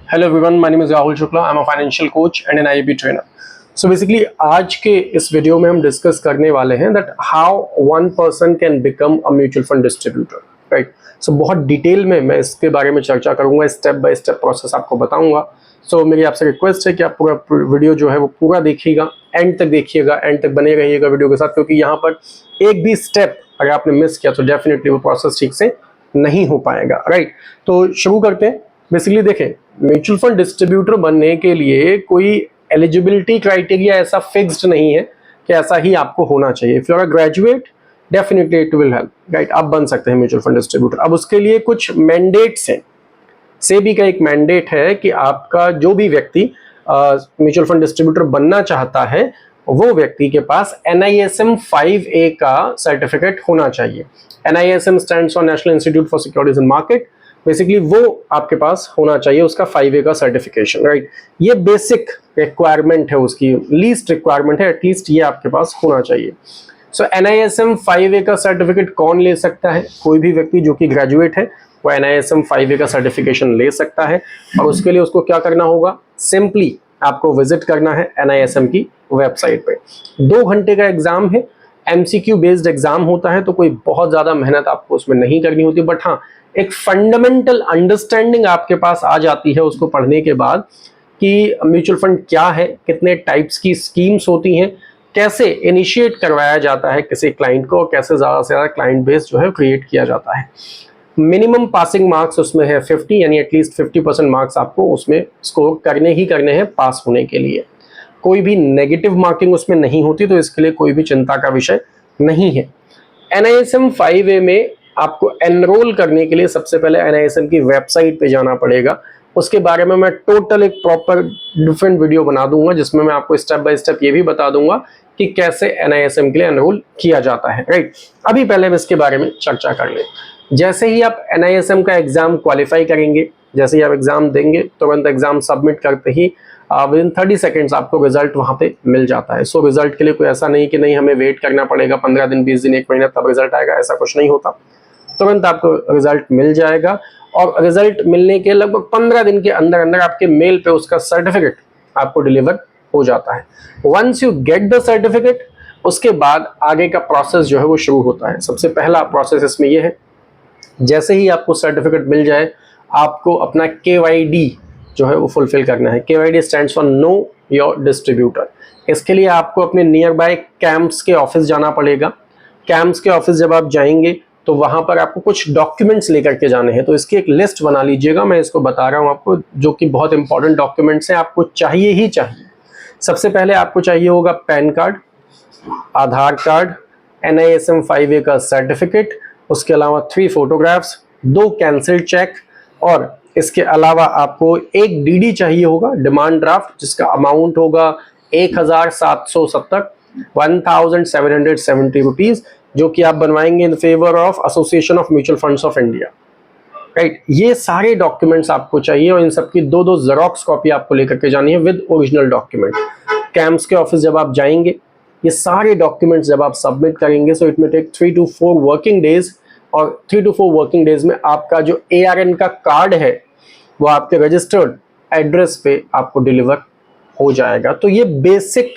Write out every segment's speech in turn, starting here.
Hello everyone, my name is Rahul Shukla. I am a financial coach and an IB trainer. So basically आज के इस video में हम discuss करने वाले हैं that how one person can become a mutual fund distributor, right. So बहुत detail में मैं इसके बारे में चर्चा करूंगा, स्टेप बाय स्टेप प्रोसेस आपको बताऊंगा। सो मेरी आपसे रिक्वेस्ट है कि आप पूरा वीडियो जो है वो पूरा देखिएगा, एंड तक देखिएगा, एंड तक बने रहिएगा वीडियो के साथ, क्योंकि यहाँ पर एक भी स्टेप अगर आपने मिस किया तो डेफिनेटली वो प्रोसेस ठीक से नहीं हो पाएगा, राइट। तो शुरू करते हैं। बेसिकली देखें, म्यूचुअल फंड डिस्ट्रीब्यूटर बनने के लिए कोई एलिजिबिलिटी क्राइटेरिया ऐसा फिक्स्ड नहीं है कि ऐसा ही आपको होना चाहिए। If you are a graduate definitely it will help, right. आप बन सकते हैं म्यूचुअल फंड डिस्ट्रीब्यूटर। अब उसके लिए कुछ मैंडेट्स हैं। सेबी का एक मैंडेट है कि आपका जो भी व्यक्ति म्यूचुअल फंड डिस्ट्रीब्यूटर बनना चाहता है वो व्यक्ति के पास NISM 5A का सर्टिफिकेट होना चाहिए। NISM stands for national institute for securities and market. Basically वो आपके पास होना चाहिए, उसका 5A का सर्टिफिकेशन, राइट। ये बेसिक रिक्वायरमेंट है, उसकी लीस्ट रिक्वायरमेंट है, एटलीस्ट ये आपके पास होना चाहिए। सो NISM 5A का सर्टिफिकेट कौन ले सकता है? कोई भी व्यक्ति जो कि ग्रेजुएट है वो NISM 5A का सर्टिफिकेशन ले सकता है। और उसके लिए उसको क्या करना होगा? सिंपली आपको विजिट करना है NISM की वेबसाइट पे। 2 घंटे का एग्जाम है, MCQ बेस्ड एग्जाम होता है, तो कोई बहुत ज्यादा मेहनत आपको उसमें नहीं करनी होती। बट हाँ, एक फंडामेंटल अंडरस्टैंडिंग आपके पास आ जाती है उसको पढ़ने के बाद कि म्यूचुअल फंड क्या है, कितने टाइप्स की स्कीम्स होती हैं, कैसे इनिशिएट करवाया जाता है किसी क्लाइंट को, कैसे ज़्यादा से ज़्यादा क्लाइंट बेस जो है क्रिएट किया जाता है। मिनिमम पासिंग मार्क्स उसमें है 50, यानी एटलीस्ट 50% मार्क्स आपको उसमें स्कोर करने ही करने हैं पास होने के लिए। कोई भी नेगेटिव मार्किंग उसमें नहीं होती, तो इसके लिए कोई भी चिंता का विषय नहीं है। NISM 5A में आपको एनरोल करने के लिए सबसे पहले NISM की वेबसाइट पे जाना पड़ेगा। उसके बारे में मैं टोटल एक प्रॉपर डिफरेंट वीडियो बना दूंगा, जिसमें मैं आपको स्टेप बाय स्टेप ये भी बता दूंगा कि कैसे NISM के लिए एनरोल किया जाता है, राइट। अभी पहले हम इसके बारे में चर्चा कर लें। जैसे ही आप NISM का एग्जाम क्वालिफाई करेंगे, जैसे ही आप एग्जाम देंगे, तुरंत एग्जाम सबमिट करते ही विद इन 30 सेकेंड्स आपको रिजल्ट वहां पे मिल जाता है। सो रिजल्ट के लिए कोई ऐसा नहीं कि नहीं हमें वेट करना पड़ेगा 15 दिन, 20 दिन, 1 महीना तब रिजल्ट आएगा, ऐसा कुछ नहीं होता। तुरंत आपको रिजल्ट मिल जाएगा और रिजल्ट मिलने के लगभग 15 दिन के अंदर अंदर आपके मेल पे उसका सर्टिफिकेट आपको डिलीवर हो जाता है। Once you get the certificate, उसके बाद आगे का प्रोसेस जो है वो शुरू होता है। सबसे पहला प्रोसेस इसमें यह है, जैसे ही आपको सर्टिफिकेट मिल जाए, आपको अपना KYD जो है वो फुलफिल करना है। KYD stands for know your distributor. इसके लिए आपको अपने नियर बाय कैंप्स के ऑफिस जाना पड़ेगा। कैंप्स के ऑफिस जब आप जाएंगे तो वहां पर आपको कुछ डॉक्यूमेंट्स लेकर के जाने हैं, तो इसकी एक लिस्ट बना लीजिएगा। मैं इसको बता रहा हूं आपको, जो कि बहुत इंपॉर्टेंट डॉक्यूमेंट्स हैं, आपको चाहिए ही चाहिए। सबसे पहले आपको चाहिए होगा पैन कार्ड, आधार कार्ड, NISM 5A का सर्टिफिकेट, उसके अलावा 3 फोटोग्राफ्स, 2 कैंसिल चेक, और इसके अलावा आपको एक DD चाहिए होगा, डिमांड ड्राफ्ट, जिसका अमाउंट होगा 1770 1770 रुपीज, जो कि आप बनवाएंगे in favour of association of mutual funds of India, right. ये सारे डॉक्यूमेंट्स आपको चाहिए और इन सबकी 2-2 जेरोक्स कॉपी आपको लेकर के जानी है विद ओरिजिनल डॉक्यूमेंट। कैंप्स के ऑफिस जब आप जाएंगे, ये सारे डॉक्यूमेंट्स जब आप सबमिट करेंगे, सो इट में टेक 3 to 4 वर्किंग डेज, और 3 to 4 वर्किंग डेज में आपका जो ARN का कार्ड है वो आपके रजिस्टर्ड एड्रेस पे आपको डिलीवर हो जाएगा। तो ये बेसिक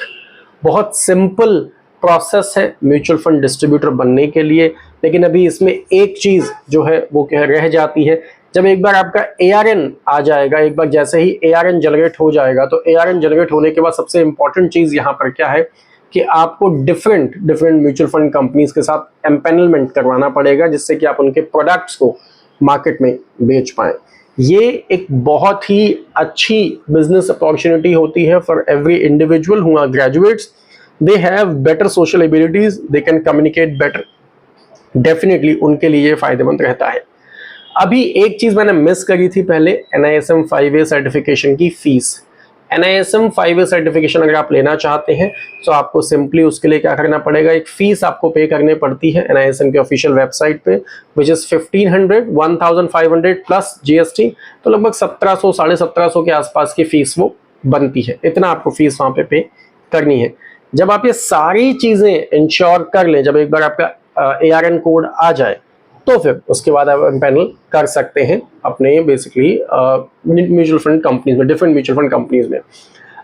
बहुत सिंपल प्रोसेस है म्यूचुअल फंड डिस्ट्रीब्यूटर बनने के लिए। लेकिन अभी इसमें एक चीज जो है वो क्या रह जाती है, जब एक बार आपका ARN आ जाएगा, एक बार जैसे ही ARN जनरेट हो जाएगा, तो ARN जनरेट होने के बाद सबसे इंपॉर्टेंट चीज यहाँ पर क्या है कि आपको डिफरेंट म्यूचुअल फंड कंपनीज के साथ एम्पैनलमेंट करवाना पड़ेगा, जिससे कि आप उनके प्रोडक्ट्स को मार्केट में बेच पाएं। ये एक बहुत ही अच्छी बिजनेस अपॉर्चुनिटी होती है for every individual who are graduates. They have better social abilities, they can communicate better. Definitely उनके लिए ये फायदेमंद रहता है। अभी एक चीज मैंने मिस करी थी पहले, NISM 5A सर्टिफिकेशन की फीस। NISM 5A सर्टिफिकेशन अगर आप लेना चाहते हैं तो आपको सिंपली उसके लिए क्या करना पड़ेगा, एक फीस आपको पे करनी पड़ती है NISM के ऑफिशियल वेबसाइट पे, विच इज 1500 प्लस GST, तो लगभग 1700 1750 के आसपास की फीस वो बनती है। इतना आपको फीस वहां पे करनी है। जब आप ये सारी चीजें इंश्योर कर लें, जब एक बार आपका ARN कोड आ जाए, तो फिर उसके बाद आप एम्पैनल कर सकते हैं अपने बेसिकली म्यूचुअल फंड कंपनीज में, डिफरेंट म्यूचुअल फंड कंपनीज में।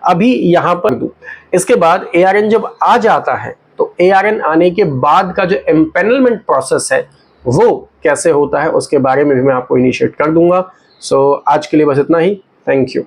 अभी यहाँ पर इसके बाद ARN जब आ जाता है तो ARN आने के बाद का जो एम्पैनलमेंट प्रोसेस है वो कैसे होता है उसके बारे में भी मैं आपको इनिशिएट कर दूंगा। सो आज के लिए बस इतना ही। Thank you.